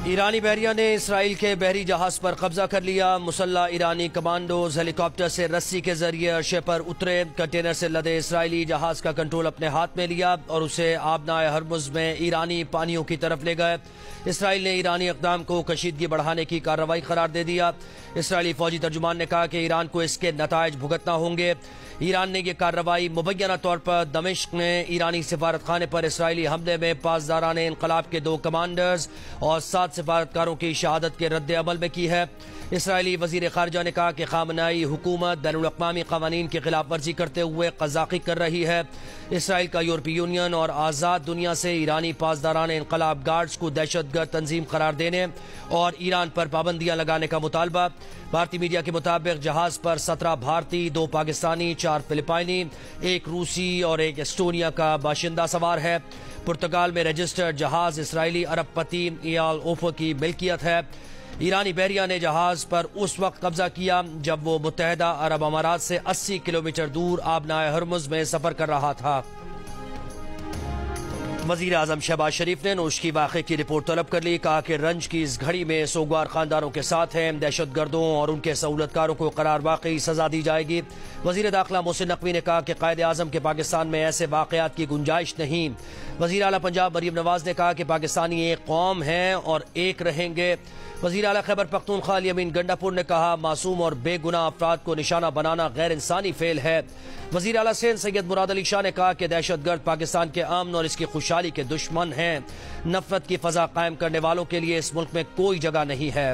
ईरानी बहरिया ने इसराइल के बहरी जहाज पर कब्जा कर लिया। मुसल्ला ईरानी कमांडोज हेलीकॉप्टर से रस्सी के जरिए अर्शे पर उतरे, कंटेनर से लदे इसराइली जहाज का कंट्रोल अपने हाथ में लिया और उसे आबनाए हरमुज में ईरानी पानियों की तरफ ले गए। इसराइल ने ईरानी इक़दाम को कशीदगी बढ़ाने की कार्रवाई करार दे दिया। इसराइली फौजी तर्जुमान ने कहा कि ईरान को इसके नताइज भुगतना होंगे। ईरान ने यह कार्रवाई मुबैना तौर पर दमिश्क में ईरानी सिफारत खाने पर इसराइली हमले में पासदाराने इनकलाब के 2 कमांडर्स और 7 सिफारतकारों की शहादत के रद्द अमल में की है। इसराइली वजीर खारजा ने कहा कि खामनाई हुकूमत बैनुल अक़वामी क़वानीन की खिलाफ वर्जी करते हुए क़ज़ाक़ी कर रही है। इसराइल का यूरोपीय यूनियन और आज़ाद दुनिया से ईरानी पासदाराने इनकलाब गार्ड्स को दहशतगर्द तंजीम करार देने और ईरान पर पाबंदियां लगाने का मुतालबा। भारतीय मीडिया के मुताबिक जहाज पर 17 भारतीय, 2 पाकिस्तानी, 4 फिलिपाइनी, 1 रूसी और 1 एस्टोनिया का बाशिंदा सवार है। पुर्तगाल में रजिस्टर्ड जहाज इसराइली अरबपति इयाल ओफो की मिल्कियत है। ईरानी बहरिया ने जहाज पर उस वक्त कब्जा किया जब वो मुत्तहदा अरब अमारात से 80 किलोमीटर दूर आबनाए हरमुज में सफर कर रहा था। वजीर आजम शहबाज शरीफ ने नोश की वाक़े की रिपोर्ट तलब कर ली। कहा कि रंज की इस घड़ी में सोगवार खानदारों के साथ हैं, दहशतगर्दों और उनके सहूलतकारों को करार वाकई सजा दी जाएगी। वजीर दाखिला मोहसिन नकवी ने कहा कि कायदे आजम के पाकिस्तान में ऐसे वाकयात की गुंजाइश नहीं। वजीर आला पंजाब मरीम नवाज ने कहा कि पाकिस्तानी एक कौम हैं और एक रहेंगे। वजीर आला खैबर पख्तूनख्वा अमीन गंडापुर ने कहा मासूम और बेगुनाह अफराद को निशाना बनाना गैर इंसानी फेल है। वजीर आला सिंध सैयद मुराद अली शाह ने कहा कि दहशतगर्द पाकिस्तान के अमन और इसकी खुशहाली के दुश्मन हैं। नफरत की फजा कायम करने वालों के लिए इस मुल्क में कोई जगह नहीं है।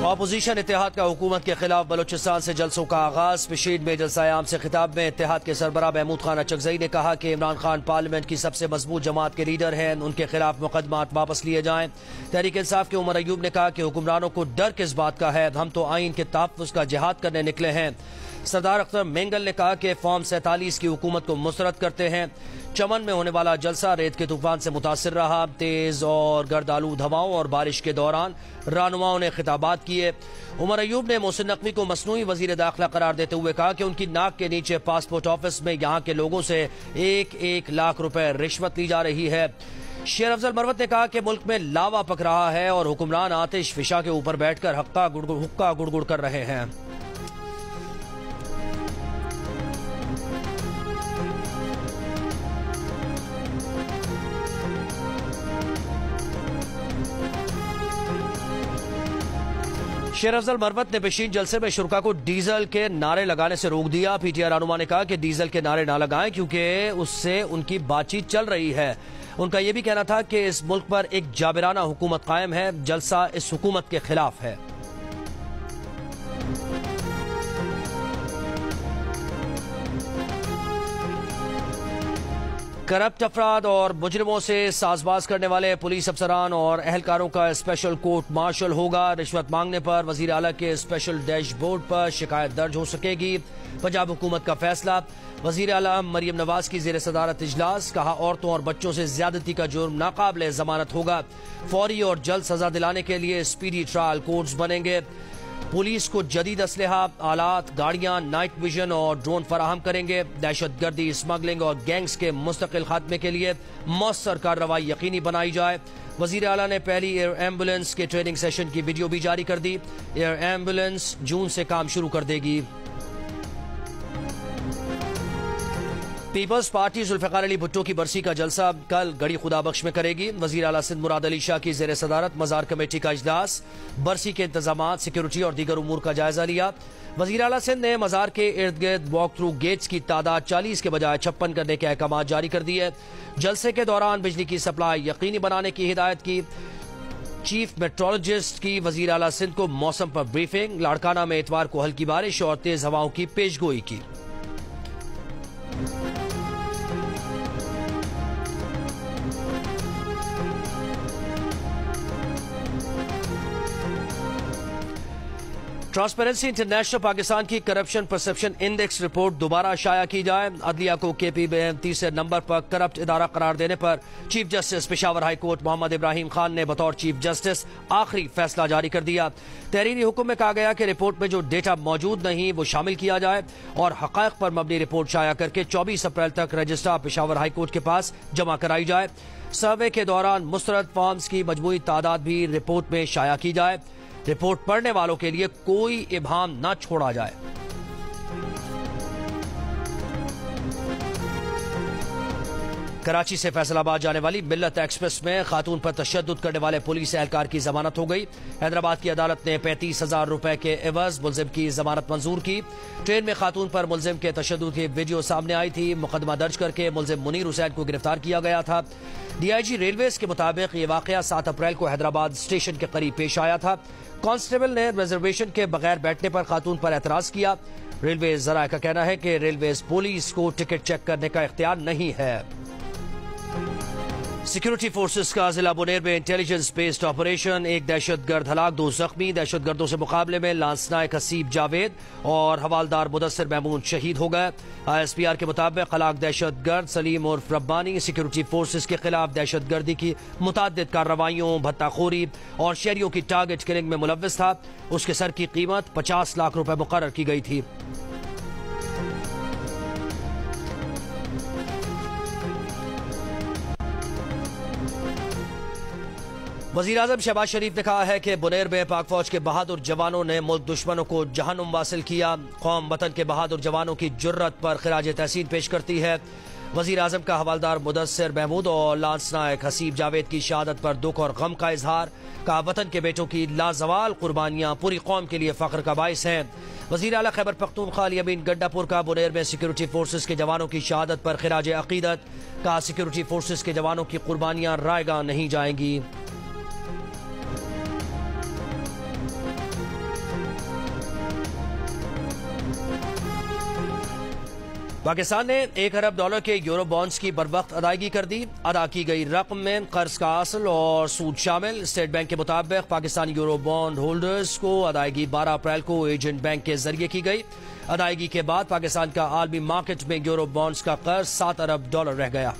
अपोजिशन इत्तेहाद का हुकूमत के खिलाफ बलोचिस्तान से जलसों का आगाज। पिशीर में जलसा-ए-आम से खिताब में इत्तेहाद के सरबराह महमूद खान अचकजई ने कहा कि इमरान खान पार्लियामेंट की सबसे मजबूत जमात के लीडर हैं, उनके खिलाफ मुकदमात वापस लिए जाएं। तहरीक इंसाफ के उमर अयूब ने कहा कि हुक्मरानों को डर किस बात का है, हम तो आइन के तहफ़्फ़ुज़ का जिहाद करने निकले हैं। सरदार अख्तर मेंगल ने कहा कि फॉर्म 47 की हुकूमत को मुस्तरद करते हैं। चमन में होने वाला जलसा रेत के तूफान से मुतासिर रहा। तेज और गर्दालूद हवाओं और बारिश के दौरान रहनुमाओं ने खिताबात किए। उमर अयूब ने मोहसिन नकवी को मसनूई वजीर दाखिला करार देते हुए कहा कि उनकी नाक के नीचे पासपोर्ट ऑफिस में यहाँ के लोगों से 1-1 लाख रुपए रिश्वत ली जा रही है। शेर अफजल मरवत ने कहा कि मुल्क में लावा पक रहा है और हुक्मरान आतिश फिशा के ऊपर बैठकर हुक्का गुड़गुड़ कर रहे हैं। शेर अफजल मरवत ने पेशीन जलसे में शुरका को डीजल के नारे लगाने से रोक दिया। पीटीआई रहनुमा ने कहा कि डीजल के नारे ना लगाएं क्योंकि उससे उनकी बातचीत चल रही है। उनका यह भी कहना था कि इस मुल्क पर एक जाबिराना हुकूमत कायम है, जलसा इस हुकूमत के खिलाफ है। करप्ट अफराद और मुजरिमों से साजबाज करने वाले पुलिस अफसरान और एहलकारों का स्पेशल कोर्ट मार्शल होगा। रिश्वत मांगने पर वजीर आला के स्पेशल डैशबोर्ड पर शिकायत दर्ज हो सकेगी। पंजाब हुकूमत का फैसला। वजीर आला मरियम नवाज की जेर सदारत इजलास। कहा औरतों और बच्चों से ज्यादती का जुर्म नाकाबिले जमानत होगा। फौरी और जल्द सजा दिलाने के लिए स्पीडी ट्रायल कोर्ट्स बनेंगे। पुलिस को जदीद असलहा, आलात, गाड़ियां, नाइट विजन और ड्रोन फराहम करेंगे। दहशतगर्दी, स्मगलिंग और गैंग्स के मुस्तकिल खात्मे के लिए मौसर कार्रवाई यकीनी बनाई जाए। वजीर आला ने पहली एयर एम्बुलेंस के ट्रेनिंग सेशन की वीडियो भी जारी कर दी। एयर एम्बुलेंस जून से काम शुरू कर देगी। पीपल्स पार्टी जुल्फिकार अली भुट्टो की बरसी का जलसा कल गड़ी खुदाबख्श में करेगी। वजीर आला सिंध मुराद अली शाह की जेर सदारत मजार कमेटी का इजलास। बरसी के इंतजाम, सिक्योरिटी और दीगर उमूर का जायजा लिया। वजीर आला सिंध ने मजार के इर्द गिर्द वॉक थ्रू गेट्स की तादाद 40 के बजाय 56 करने के अहकाम जारी कर दिए। जलसे के दौरान बिजली की सप्लाई यकीनी बनाने की हिदायत की। चीफ मेट्रोलॉजिस्ट की वजीर आला सिंध को मौसम पर ब्रीफिंग। लाड़काना में इतवार को हल्की बारिश और तेज हवाओं की पेशगोई की। ट्रांसपेरेंसी इंटरनेशनल पाकिस्तान की करप्शन परसेप्शन इंडेक्स रिपोर्ट दोबारा शाया की जाए। अदलिया को केपी में तीसरे नंबर पर करप्ट इदारा करार देने पर chief justice Peshawar high court Mohammad Ibrahim Khan ने बतौर चीफ जस्टिस आखिरी फैसला जारी कर दिया। तहरीरी हुक्म में कहा गया कि रिपोर्ट में जो डेटा मौजूद नहीं वो शामिल किया जाए और हकायक पर मबनी रिपोर्ट शाया करके 24 अप्रैल तक रजिस्ट्रार पेशावर हाई कोर्ट के पास जमा कराई जाए। सर्वे के दौरान मुस्तरद फॉर्म्स की मजमूई तादाद भी रिपोर्ट में शाया की जाए। रिपोर्ट पढ़ने वालों के लिए कोई इबाहम न छोड़ा जाए। कराची से फैसलाबाद जाने वाली मिल्लत एक्सप्रेस में खातून पर तशद्दुद करने वाले पुलिस एहलकार की जमानत हो गई। हैदराबाद की अदालत ने 35,000 रुपए के एवज मुलजिम की जमानत मंजूर की। ट्रेन में खातून पर मुलजिम के तशद्दुद की वीडियो सामने आई थी। मुकदमा दर्ज करके मुलजिम मुनीर हुसैन को गिरफ्तार किया गया था। डीआईजी रेलवेज के मुताबिक ये वाकया 7 अप्रैल को हैदराबाद स्टेशन के करीब पेश आया था। कांस्टेबल ने रिजर्वेशन के बगैर बैठने पर खातून पर एतराज किया। रेलवे जराये का कहना है कि रेलवेज पुलिस को टिकट चेक करने का इख्तियार नहीं है। सिक्योरिटी फोर्सेस का जिला बुनेर में इंटेलिजेंस बेस्ड ऑपरेशन, एक दहशतगर्द हलाक, 2 जख्मी। दहशतगर्दों से मुकाबले में लांस नायक हसीब जावेद और हवालदार मुदस्सिर महमूद शहीद हो गए। ISPR के मुताबिक हलाक दहशतगर्द सलीम उर्फ रब्बानी सिक्योरिटी फोर्सेस के खिलाफ दहशतगर्दी की मुताद्दिद कार्रवाइयों, भत्ताखोरी और शहरियों की टारगेट किलिंग में मुलव्विस था। उसके सर की कीमत 50 लाख रुपए मुकर्रर की गई थी। वज़ीर आज़म शहबाज शरीफ ने कहा है कि बुनेर में पाक फौज के बहादुर जवानों ने मुल्क दुश्मनों को जहन्नुम वासिल किया। कौम वतन के बहादुर जवानों की जुर्रत पर खिराज तहसीन पेश करती है। वज़ीर आज़म का हवालदार मुदस्सिर महमूद और लांस नायक हसीब जावेद की शहादत पर दुख और गम का इजहार। कहा वतन के बेटों की लाजवाल कुर्बानियां पूरी कौम के लिए फख्र का बाइस हैं। वज़ीर आला खैबर पख्तूनख्वा अली अमीन गंडापुर का बुनेर में सिक्योरिटी फोर्सेस के जवानों की शहादत पर खिराज अकीदत। कहा सिक्योरिटी फोर्सेस के जवानों की कुर्बानियां रायगा नहीं जाएंगी। पाकिस्तान ने $1 अरब के यूरो बॉन्ड्स की बरवक्त अदायगी कर दी। अदा की गई रकम में कर्ज का असल और सूद शामिल। स्टेट बैंक के मुताबिक पाकिस्तानी यूरो बॉन्ड होल्डर्स को अदायगी 12 अप्रैल को एजेंट बैंक के जरिए की गई। अदायगी के बाद पाकिस्तान का आलमी मार्केट में यूरो बॉन्ड्स का कर्ज $7 अरब रह गया।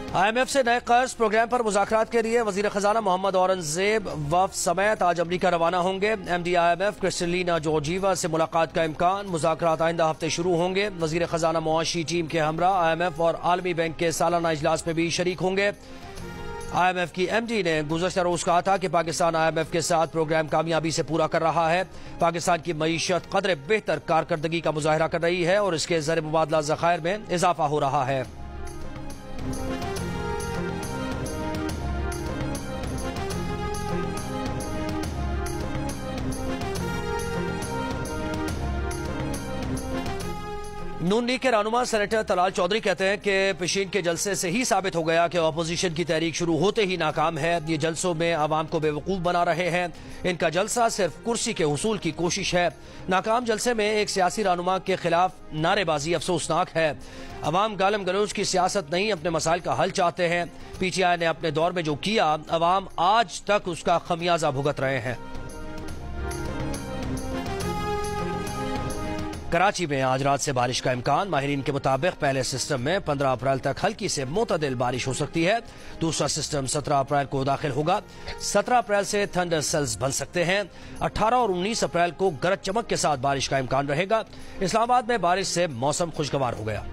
IMF से नए कर्ज प्रोग्राम पर मुज़ाकरात के लिए वज़ीर खजाना मोहम्मद औरंगजेब वफ़द समेत आज अमरीका रवाना होंगे। MD IMF क्रिस्टलिना जॉर्जीवा से मुलाकात का इम्कान। मुज़ाकरात आइंदा हफ्ते शुरू होंगे। वज़ीर खजाना मुआशी टीम के हमरा IMF और आलमी बैंक के सालाना इजलास में भी शरीक होंगे। IMF की MD ने गुज़श्ता रोज कहा था कि पाकिस्तान IMF के साथ प्रोग्राम कामयाबी से पूरा कर रहा है। पाकिस्तान की मईशत कदरे बेहतर कारकर्दगी का मुजाहरा कर रही है और इसके ज़र मुबादला ज़खायर में इजाफा हो रहा है। नून लीग के रहनुमा सेनेटर तलाल चौधरी कहते हैं कि पेशीन के जलसे से ही साबित हो गया कि अपोजिशन की तहरीक शुरू होते ही नाकाम है। ये जलसों में आवाम को बेवकूफ बना रहे हैं। इनका जलसा सिर्फ कुर्सी के हुसूल की कोशिश है। नाकाम जलसे में एक सियासी रहनुमा के खिलाफ नारेबाजी अफसोसनाक है। अवाम गालम गलोच की सियासत नहीं, अपने मसाइल का हल चाहते हैं। PTI ने अपने दौर में जो किया, अवाम आज तक उसका खमियाजा भुगत रहे हैं। कराची में आज रात से बारिश का इम्कान। माहिरीन के मुताबिक पहले सिस्टम में 15 अप्रैल तक हल्की से मोतदिल बारिश हो सकती है। दूसरा सिस्टम 17 अप्रैल को दाखिल होगा। 17 अप्रैल से थंडर सेल्स बन सकते हैं। 18 और 19 अप्रैल को गरज चमक के साथ बारिश का इम्कान रहेगा। इस्लामाबाद में बारिश से मौसम खुशगवार हो गया।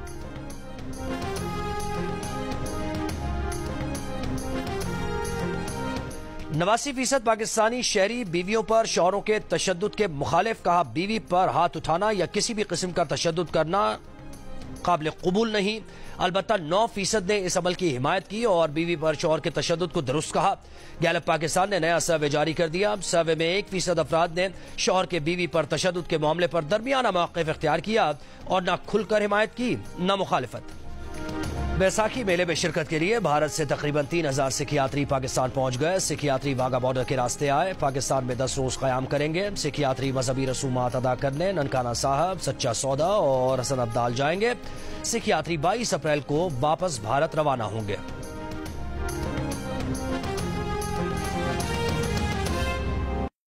89% पाकिस्तानी शहरी बीवियों पर शौहरों के तशद्दुद के मुखालिफ। कहा बीवी पर हाथ उठाना या किसी भी किस्म का तशद्दुद करना काबिल कबूल नहीं। अलबत्ता 9% ने इस अमल की हिमायत की और बीवी पर शौहर के तशद्दुद को दुरुस्त कहा। गैलप पाकिस्तान ने नया सर्वे जारी कर दिया। सर्वे में 1% अफराद ने शौहर के बीवी पर तशद्दुद के मामले पर दरमियाना मौक़िफ़ इख्तियार किया और न खुलकर हिमायत की न मुखालिफत। बैसाखी मेले में शिरकत के लिए भारत से तकरीबन 3000 सिख यात्री पाकिस्तान पहुंच गए। सिख यात्री वाघा बॉर्डर के रास्ते आए। पाकिस्तान में 10 रोज कयाम करेंगे। सिख यात्री मजहबी रसूमात अदा करने ननकाना साहब, सच्चा सौदा और हसन अब्दाल जाएंगे। सिख यात्री 22 अप्रैल को वापस भारत रवाना होंगे।